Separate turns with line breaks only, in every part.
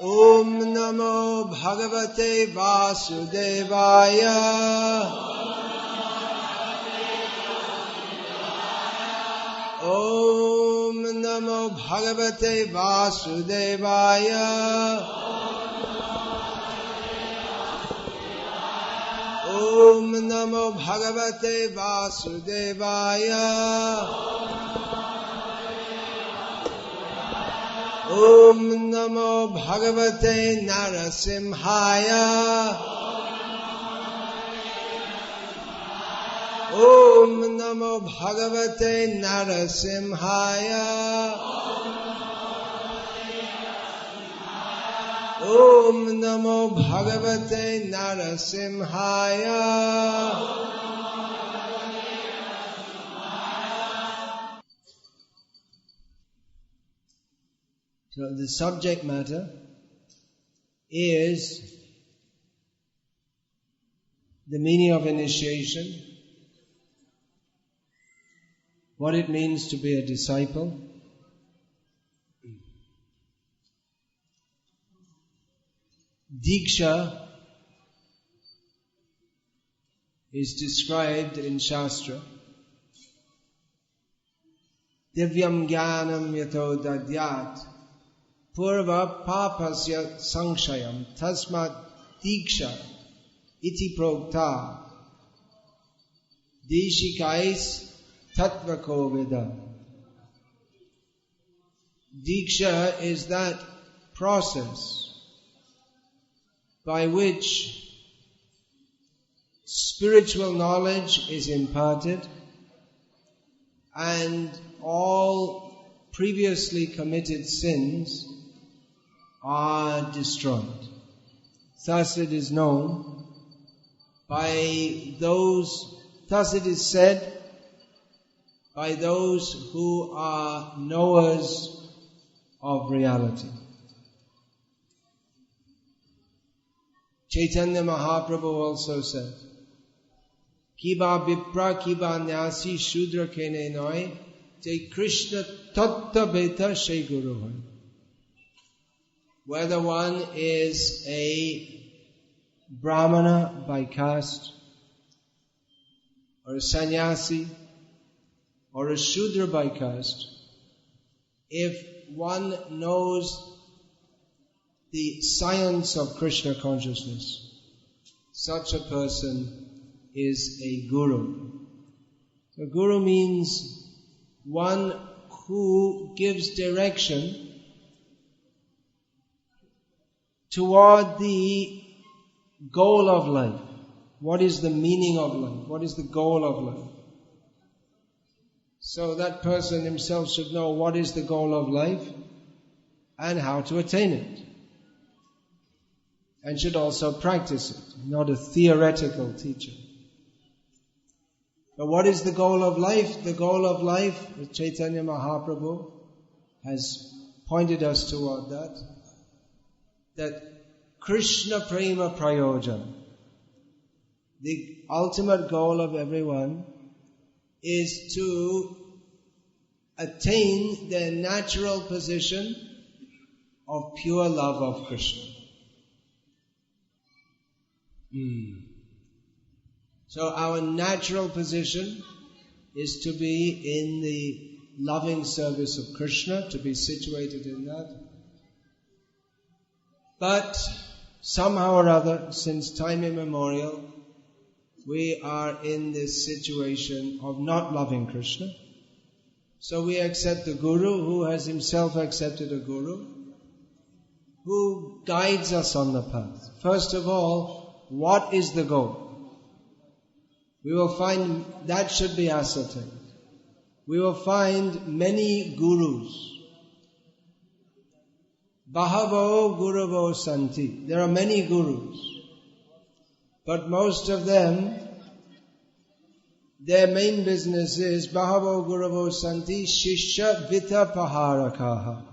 Om Namo Bhagavate Vasudevaya. Om Namo Bhagavate Vasudevaya. Om Namo Bhagavate Vasudevaya. Om Namo Bhagavate Narasimhaya. Om Namo Bhagavate Narasimhaya. Om Namo Bhagavate Narasimhaya. So the subject matter is the meaning of initiation, what it means to be a disciple, Diksha is described in Shastra. Divyam Jnanam Yato Dadyat Purva Papasya Sanshayam Tasmat Diksha Iti Prokta Deshikais Tattva Koveda. Diksha is that process by which spiritual knowledge is imparted and all previously committed sins are destroyed. Thus it is known by those, thus it is said by those who are knowers of reality. Chaitanya Mahaprabhu also said, Kiba Vipra Kiba Nyasi Shudra Kene Noi Te Krishna Tatta Beta Shai Guru Hai. Whether one is a Brahmana by caste, or a sannyasi, or a Shudra by caste, if one knows the science of Krishna consciousness, such a person is a guru. So guru means one who gives direction toward the goal of life. What is the meaning of life? What is the goal of life? So that person himself should know what is the goal of life and how to attain it. And should also practice it, not a theoretical teacher. But what is the goal of life? The goal of life, Chaitanya Mahaprabhu has pointed us toward that Krishna Prema Prayojan, the ultimate goal of everyone, is to attain their natural position of pure love of Krishna. So our natural position is to be in the loving service of Krishna, to be situated in that. But somehow or other, since time immemorial, we are in this situation of not loving Krishna. So we accept a guru who has himself accepted a guru, who guides us on the path. First of all, what is the goal? We will find that should be ascertained. We will find many gurus. Bahavo Guravo Santi. There are many gurus. But most of them, their main business is Bahavo Guravo Santi Shishya Vita Paharakaha.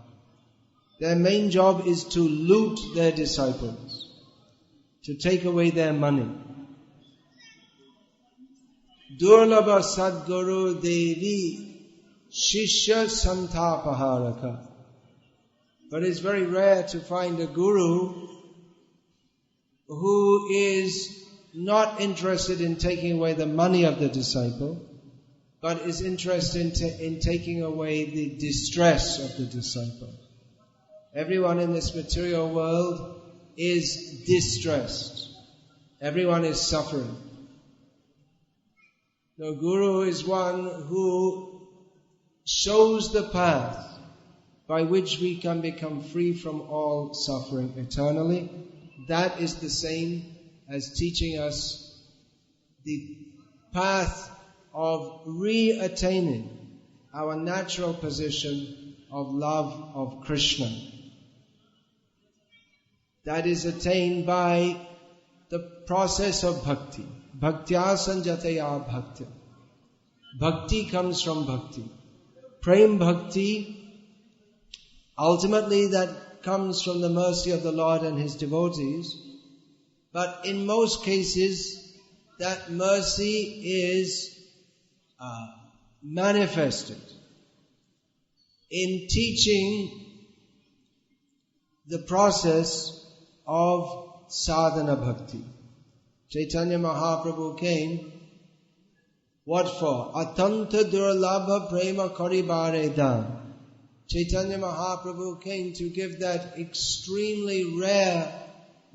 Their main job is to loot their disciples, to take away their money. Durlabha Sadguru Devi Shishya Santapaharaka. But it's very rare to find a guru who is not interested in taking away the money of the disciple, but is interested in taking away the distress of the disciple. Everyone in this material world is distressed. Everyone is suffering. The guru is one who shows the path by which we can become free from all suffering eternally. That is the same as teaching us the path of re-attaining our natural position of love of Krishna. That is attained by the process of bhakti. Bhaktya sanjataya bhakti. Bhakti comes from bhakti. Prem bhakti, ultimately that comes from the mercy of the Lord and His devotees. But in most cases, that mercy is manifested in teaching the process of sadhana bhakti. Chaitanya Mahaprabhu came, what for? Atanta durlabha prema karibare dan. Chaitanya Mahaprabhu came to give that extremely rare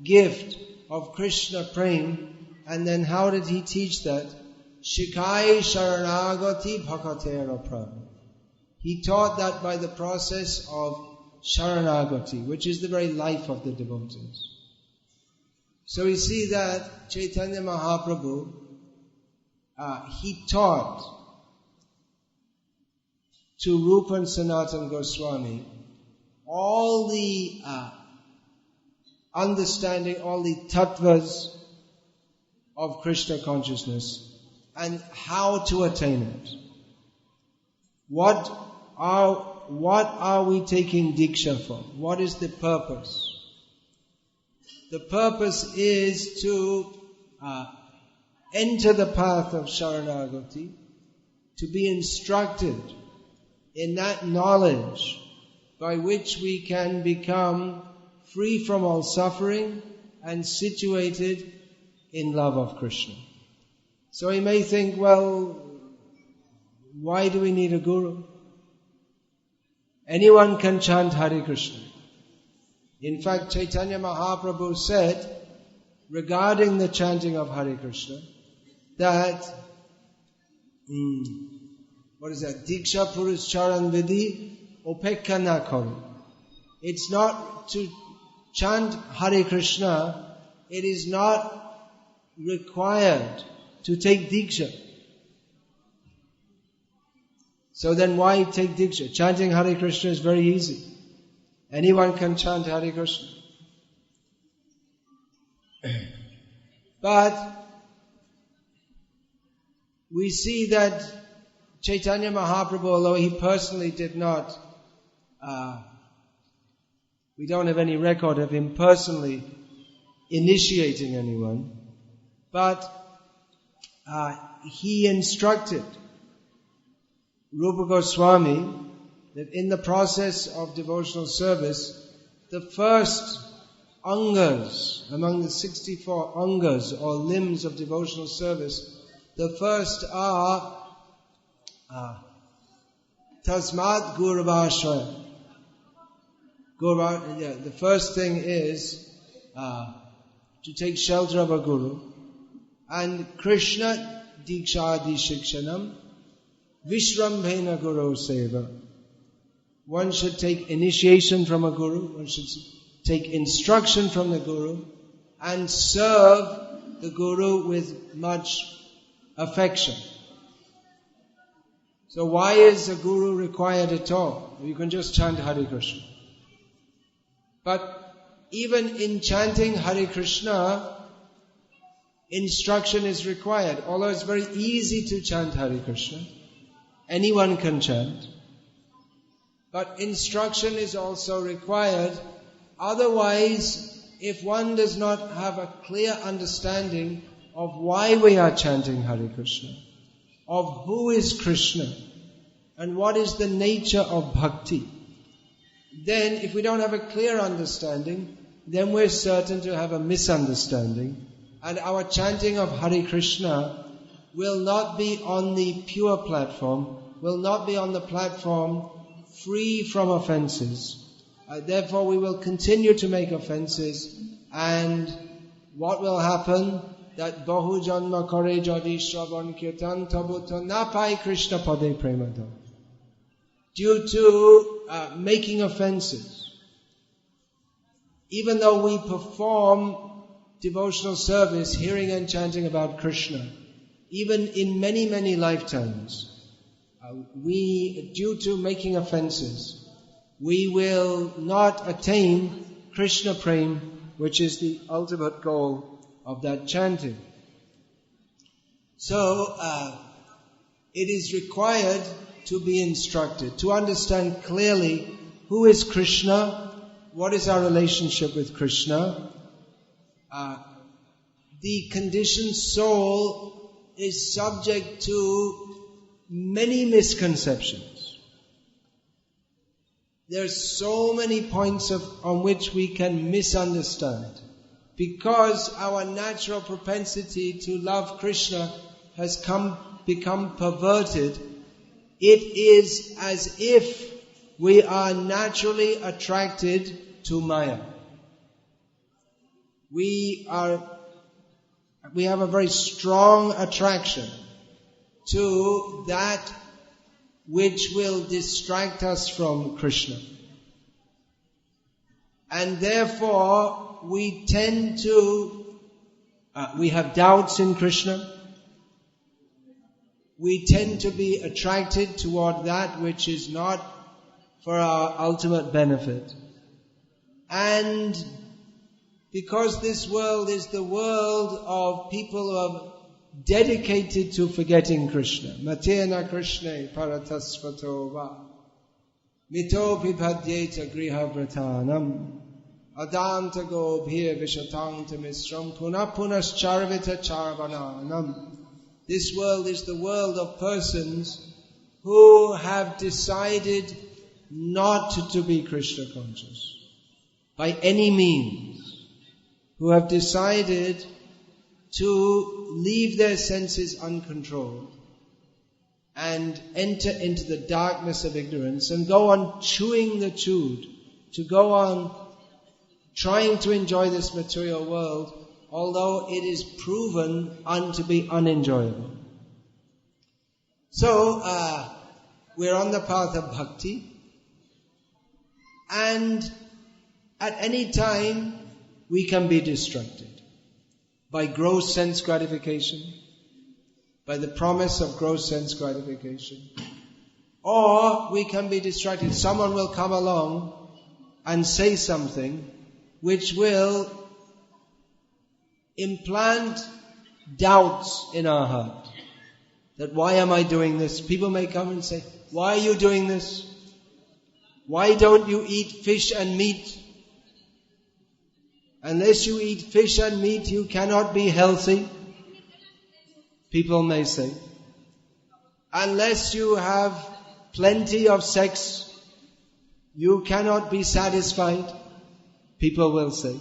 gift of Krishna prem. And then how did he teach that? Shikai sharanagati bhakatera prabhu. He taught that by the process of sharanagati, which is the very life of the devotees. So we see that Chaitanya Mahaprabhu, he taught to Rupa and Sanatana Goswami all the understanding, all the tattvas of Krishna consciousness and how to attain it. What are we taking diksha for? What is the purpose? The purpose is to enter the path of Sharanagati, to be instructed in that knowledge by which we can become free from all suffering and situated in love of Krishna. So we may think, well, why do we need a guru? Anyone can chant Hare Krishna. In fact, Chaitanya Mahaprabhu said, regarding the chanting of Hare Krishna, that, Diksha Purush Charan Vidhi Opekha na karo. It's not to chant Hare Krishna, it is not required to take Diksha. So then why take Diksha? Chanting Hare Krishna is very easy. Anyone can chant Hare Krishna. But we see that Chaitanya Mahaprabhu, although he personally did not, we don't have any record of him personally initiating anyone, but he instructed Rupa Goswami that in the process of devotional service, the first angas, among the 64 angas or limbs of devotional service, the first are Tasmat Gurvashraya. The first thing is to take shelter of a guru, and Krishna Dikshadi Shikshanam Vishrambhena Guru Seva. One should take initiation from a guru, one should take instruction from the guru, and serve the guru with much affection. So why is a guru required at all? You can just chant Hare Krishna. But even in chanting Hare Krishna, instruction is required. Although it's very easy to chant Hare Krishna, anyone can chant. But instruction is also required. Otherwise, if one does not have a clear understanding of why we are chanting Hare Krishna, of who is Krishna, and what is the nature of bhakti, then if we don't have a clear understanding, then we're certain to have a misunderstanding. And our chanting of Hare Krishna will not be on the pure platform, will not be on the platform free from offenses. Therefore we will continue to make offenses, and what will happen? That Bahu Janma Kare Jadi Shravan Kirtan Tabuta Napai Krishna Pade Premada. Due to making offenses. Even though we perform devotional service, hearing and chanting about Krishna, even in many, many lifetimes, due to making offenses, we will not attain Krishna Prem, which is the ultimate goal of that chanting. So, it is required to be instructed, to understand clearly who is Krishna, what is our relationship with Krishna. The conditioned soul is subject to many misconceptions. There are so many points on which we can misunderstand, because our natural propensity to love Krishna has become perverted. It is as if we are naturally attracted to Maya. We have a very strong attraction to that which will distract us from Krishna. And therefore we tend to, we have doubts in Krishna. We tend to be attracted toward that which is not for our ultimate benefit. And because this world is the world of people who are dedicated to forgetting Krishna. Matena Krishna paratasvato va mito pipadyeta griha vratanam adanta gobhir vishatanta misram punapunas charvita charvananam. This world is the world of persons who have decided not to be Krishna conscious by any means, who have decided to leave their senses uncontrolled and enter into the darkness of ignorance and go on chewing the chewed, to go on trying to enjoy this material world, although it is proven to be unenjoyable. So, we're on the path of bhakti, and at any time we can be distracted by gross sense gratification, by the promise of gross sense gratification. Or we can be distracted. Someone will come along and say something which will implant doubts in our heart. That why am I doing this? People may come and say, why are you doing this? Why don't you eat fish and meat? Unless you eat fish and meat, you cannot be healthy. People may say. Unless you have plenty of sex, you cannot be satisfied. People will say.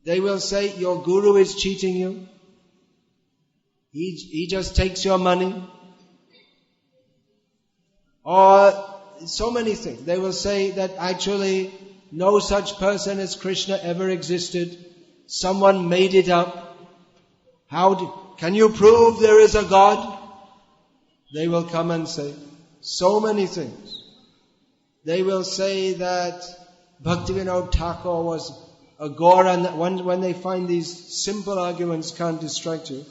They will say, your guru is cheating you. He just takes your money. Or so many things. They will say that actually no such person as Krishna ever existed. Someone made it up. Can you prove there is a God? They will come and say so many things. They will say that Bhaktivinoda Thakur was a Gaura. When they find these simple arguments can't distract you,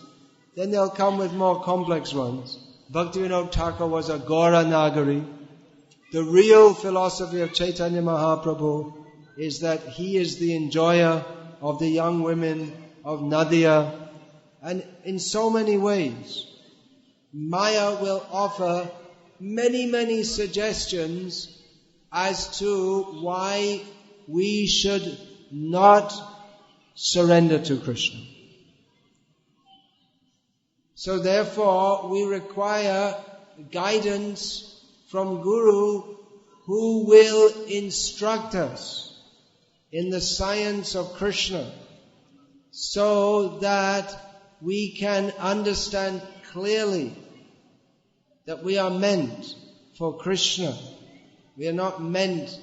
then they'll come with more complex ones. Bhaktivinoda Thakur was a Gaura Nagari. The real philosophy of Chaitanya Mahaprabhu is that he is the enjoyer of the young women of Nadia. And in so many ways, Maya will offer many, many suggestions as to why we should not surrender to Krishna. So therefore, we require guidance from Guru who will instruct us in the science of Krishna so that we can understand clearly that we are meant for Krishna. We are not meant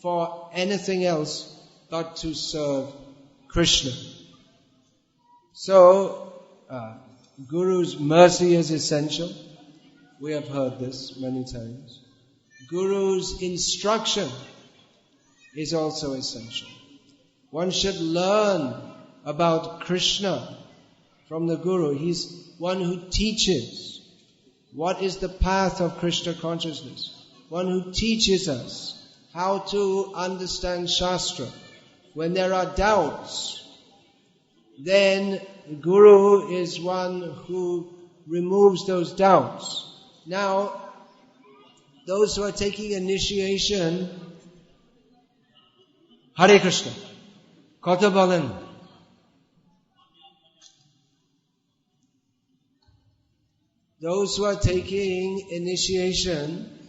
for anything else but to serve Krishna. So, Guru's mercy is essential. We have heard this many times. Guru's instruction is also essential. One should learn about Krishna from the Guru. He's one who teaches what is the path of Krishna consciousness. One who teaches us how to understand Shastra. When there are doubts, then the Guru is one who removes those doubts. Now, those who are taking initiation, Hare Krishna, Kotha bolen. Those who are taking initiation,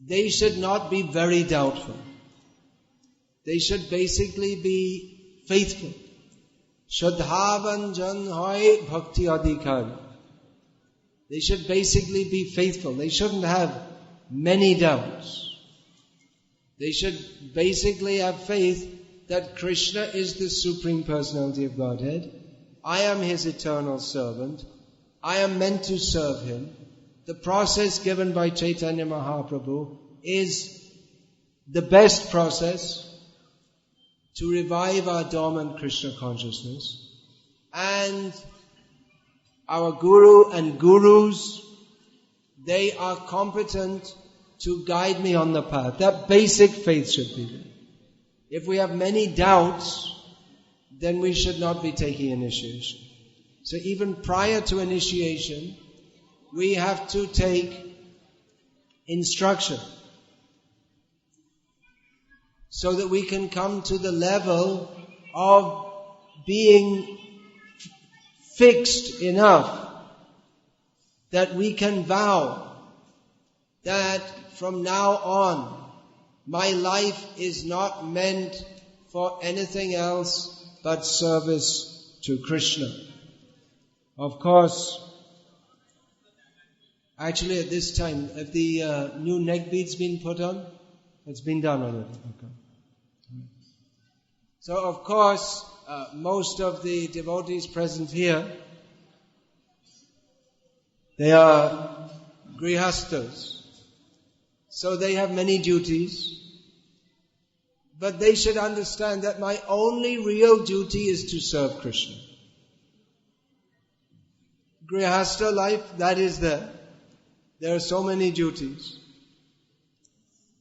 they should not be very doubtful. They should basically be faithful. Shraddhavan jan hoy bhakti adhikari. They should basically be faithful. They shouldn't have many doubts. They should basically have faith that Krishna is the Supreme Personality of Godhead. I am His eternal servant. I am meant to serve Him. The process given by Chaitanya Mahaprabhu is the best process to revive our dormant Krishna consciousness. And our Guru and Gurus, they are competent to guide me on the path. That basic faith should be there. If we have many doubts, then we should not be taking initiation. So even prior to initiation, we have to take instruction so that we can come to the level of being fixed enough that we can vow that from now on my life is not meant for anything else but service to Krishna. Of course, actually at this time, have the new neck beads been put on? It's been done already. Okay. So of course, most of the devotees present here, they are grihastas. So they have many duties. But they should understand that my only real duty is to serve Krishna. Grihastha life, that is there. There are so many duties.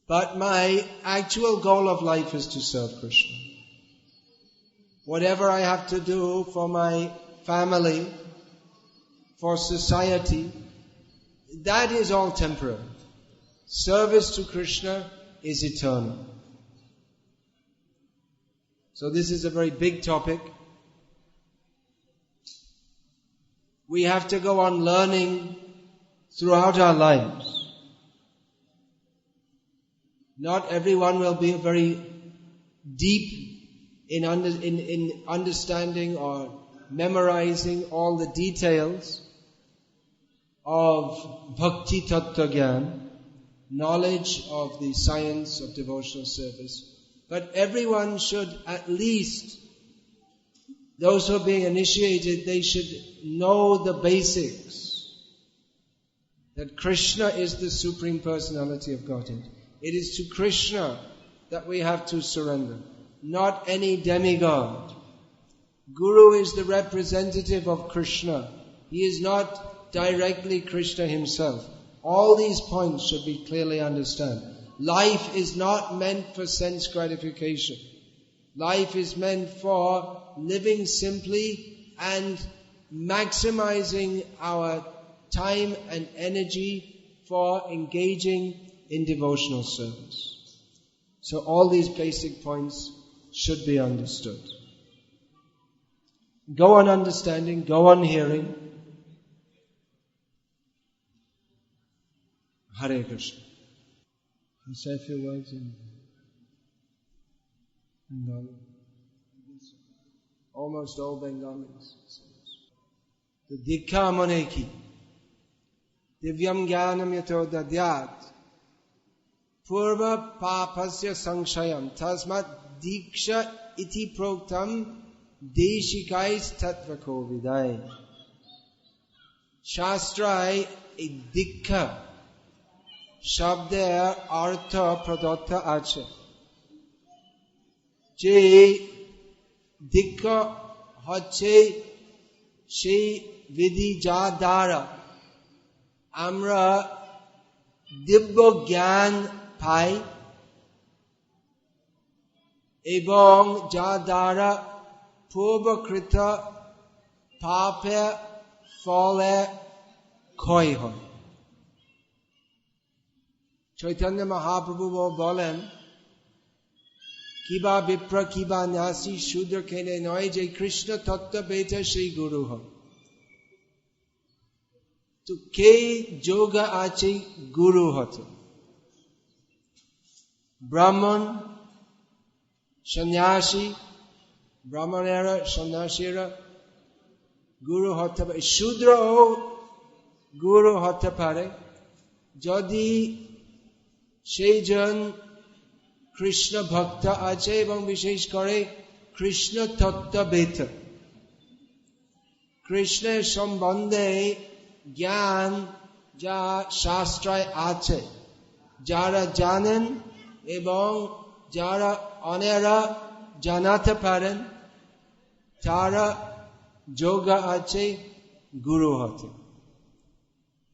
But my actual goal of life is to serve Krishna. Whatever I have to do for my family, for society, that is all temporary. Service to Krishna is eternal. So this is a very big topic. We have to go on learning throughout our lives. Not everyone will be very deep in understanding or memorizing all the details of Bhakti Tattva Gyan, knowledge of the science of devotional service. But everyone should at least, those who are being initiated, they should know the basics. That Krishna is the Supreme Personality of Godhead. It is to Krishna that we have to surrender, not any demigod. Guru is the representative of Krishna. He is not directly Krishna himself. All these points should be clearly understood. Life is not meant for sense gratification. Life is meant for living simply and maximizing our time and energy for engaging in devotional service. So all these basic points should be understood. Go on understanding, go on hearing. Hare Krishna. You say a few words in Bengali. Almost all Bengalis. The Dikha mane ki. Divyam jnanam yato dadyat. Purva papasya sanshayam. Tasmat diksha iti proktam deshikais tatvako vidai. Shastrai a dikha শব্দের অর্থ প্রদত্ত আছে, যে দীক্ষা হচ্ছে সেই বিধি যা দ্বারা আমরা দিব্য জ্ঞান পাই এবং যা দ্বারা পূর্বকৃত পাপের ফলে ক্ষয় হয়। চৈতন্য মহাপ্রভু বলেন, কিবা বিপ্র কিবা ন্যাসী শূদ্র কেনে নয়, যে কৃষ্ণ তত্ত্ব বেতে সেই গুরু হয়। তো কে যোগ আছে গুরু হতে? ব্রাহ্মণ, সন্ন্যাসী, ব্রাহ্মণেরা সন্ন্যাসীরা গুরু হতে পারে, শূদ্র ও গুরু হতে পারে যদি সেই জন কৃষ্ণ ভক্ত আছে এবং বিশেষ করে কৃষ্ণ তত্ত্ববেদ, কৃষ্ণের সম্বন্ধে জ্ঞান যা শাস্ত্রায় আছে যারা জানেন এবং যারা অন্যরা জানাতে পারেন, তারা যোগ্য আছে গুরু হতে।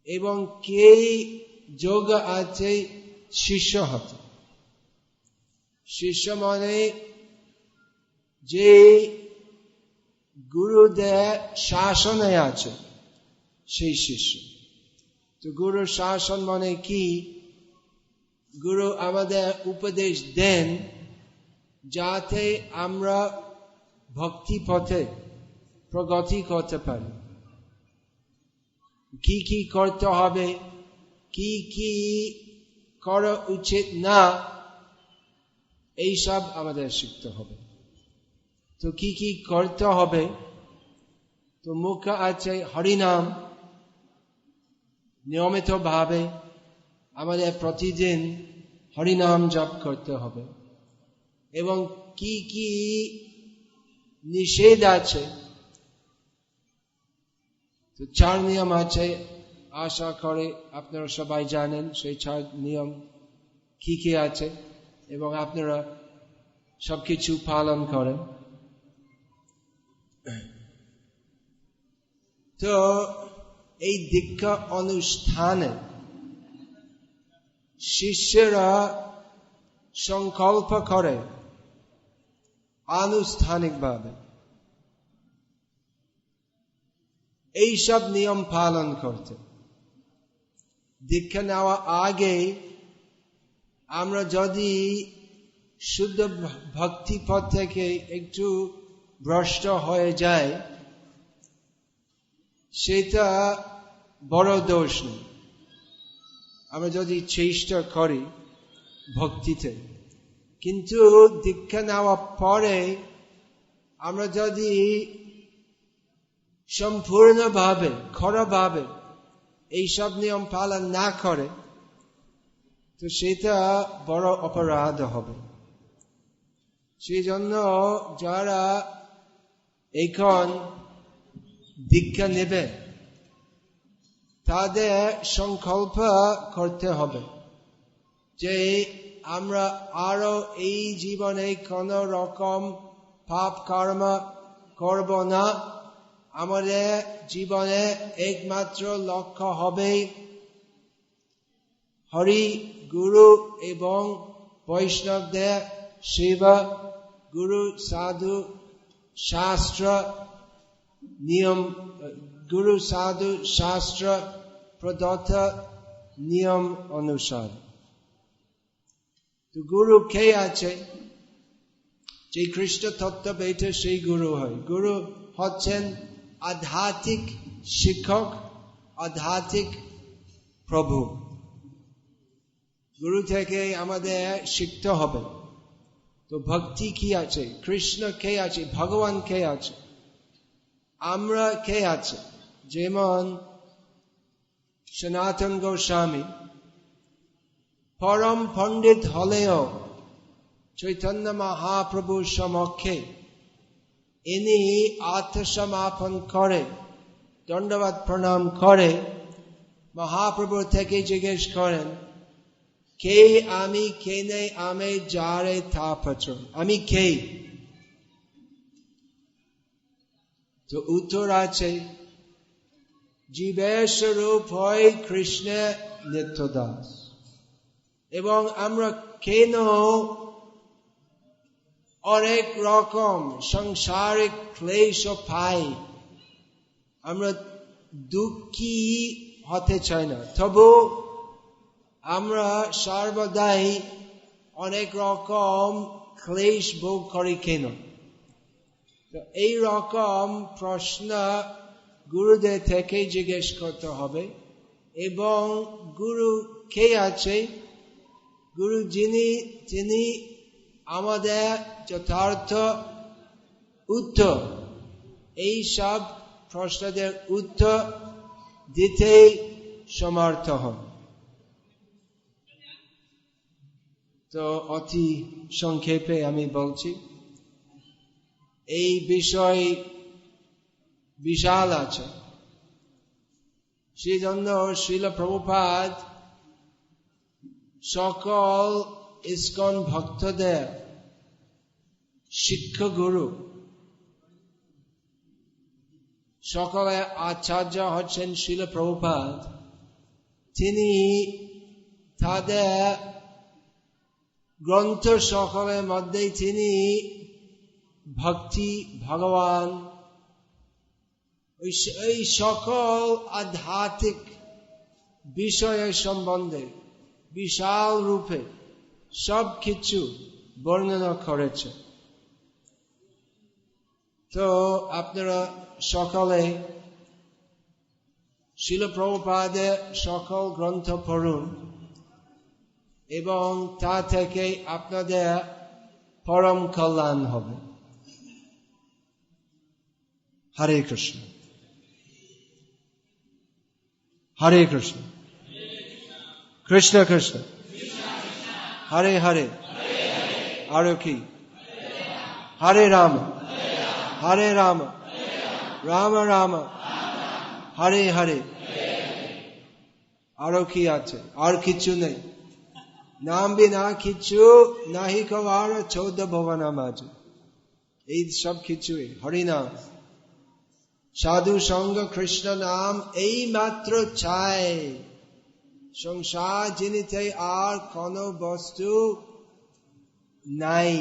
এবং কে যোগ্য আছে শিষ্য হতে? শিষ্য মানে যে গুরুদের শাসনে আছে সেই শিষ্য। তো গুরুর শাসন মানে কি? গুরু আমাদের উপদেশ দেন যাতে আমরা ভক্তি পথে প্রগতি করতে পারি। কি কি করতে হবে, কি কি করা উচিত না, এইসব আমাদের শিখতে হবে। তো কি কি করতে হবে? তো মুখ্য আছে হরিনাম, নিয়মিত ভাবে আমাদের প্রতিদিন হরিনাম জপ করতে হবে। এবং কি কি নিষেধ আছে, তো 4 নিয়ম আছে, আশা করে আপনারা সবাই জানেন সেই 4 নিয়ম কি কি আছে এবং আপনারা সবকিছু পালন করেন। তো এই দীক্ষা অনুষ্ঠানে শিষ্যরা সংকল্প করে আনুষ্ঠানিকভাবে এইসব নিয়ম পালন করতে। দীক্ষা নেওয়া আগে আমরা যদি শুদ্ধ ভক্তি পথ থেকে একটু ভ্রষ্ট হয়ে যায়, সেটা বড় দোষ নেই। আমরা যদি চেষ্টা করি ভক্তিতে, কিন্তু দীক্ষা নেওয়ার পরে আমরা যদি সম্পূর্ণভাবে খরাভাবে এইসব নিয়ম পালন না করে, তো সেটা বড় অপরাধ হবে। সেই জন্য যারা এখন দীক্ষা নেবে তাদের সংকল্প করতে হবে যে আমরা আরো এই জীবনে কোন রকম পাপ কর্ম করব না। আমাদের জীবনে একমাত্র লক্ষ্য হবে হরি, গুরু এবং বৈষ্ণবদের সেবা, গুরু সাধু শাস্ত্র নিয়ম, গুরু সাধু শাস্ত্র প্রদত্ত নিয়ম অনুসার। তো গুরু কে আছে? যে কৃষ্ণ তত্ত্ববেদ সেই গুরু হয়। গুরু হচ্ছেন আধ্যাত্মিক শিক্ষক, আধ্যাত্মিক প্রভু। গুরু থেকে আমাদের শিখতে হবে। তো ভক্তি কি আছে, কৃষ্ণ কে আছে, ভগবান কে আছে, আমরা কে আছে। যেমন সনাতন গোস্বামী পরম পণ্ডিত হলেও চৈতন্য মহাপ্রভুর সমক্ষে ইনি আত্মসমাপন করে দণ্ডবাদ প্রণাম করে মহাপ্রভুর থেকে জিজ্ঞেস করেন, কে আমি, কে নেই আমি, যারে তা পত্র, আমি কে? তো উত্তর আছে, জীবের স্বরূপ হয় কৃষ্ণ নিত্যদাস। এবং আমরা কেন অনেক রকম সংসারিক ক্লেশ পাই, আমরা দুঃখী হতে চাই না, তবু আমরা সর্বদাই অনেক রকম ক্লেশ ভোগ করি কেন? তো এই রকম প্রশ্ন গুরুদের থেকে জিজ্ঞেস করতে হবে। এবং গুরু কে আছে, গুরু তিনি আমাদের যথার্থ উত্তর, এই সব প্রশ্নদের উত্তর দিতে সমর্থ হন। তো অতি সংক্ষেপে আমি বলছি, এই বিষয় বিশাল আছে। সেই জন্য শ্রীল প্রভুপাদ সকল ইস্কন ভক্তদের শিক্ষা গুরু, সকলে আচার্য হচ্ছেন শ্রীল প্রভুপাদ। তিনি তাদের গ্রন্থ সকলের মধ্যে তিনি ভক্তি, ভগবান, এই সকল আধ্যাত্মিক বিষয়ের সম্বন্ধে বিশাল রূপে সব কিছু বর্ণনা করেছে। তো আপনারা সকলে শ্রীল প্রভুপাদের সকল গ্রন্থ পড়ুন এবং তা থেকে আপনাদের পরম কল্যাণ হবে। হরে কৃষ্ণ, হরে কৃষ্ণ, কৃষ্ণ কৃষ্ণ, হরে হরে, আর কি, হরে রাম, হরে রাম, রাম রাম, হরে হরে। আরো কি আছে? আর কিছু নেই, নাম বিনা কিছু নাহি কবার 14 ভুবন মাঝে, এই সব কিছুই হরিনাম, সাধু সঙ্গ, কৃষ্ণ নাম, এই মাত্র চাই। সংসার জিনিতে আর কোন বস্তু নাই।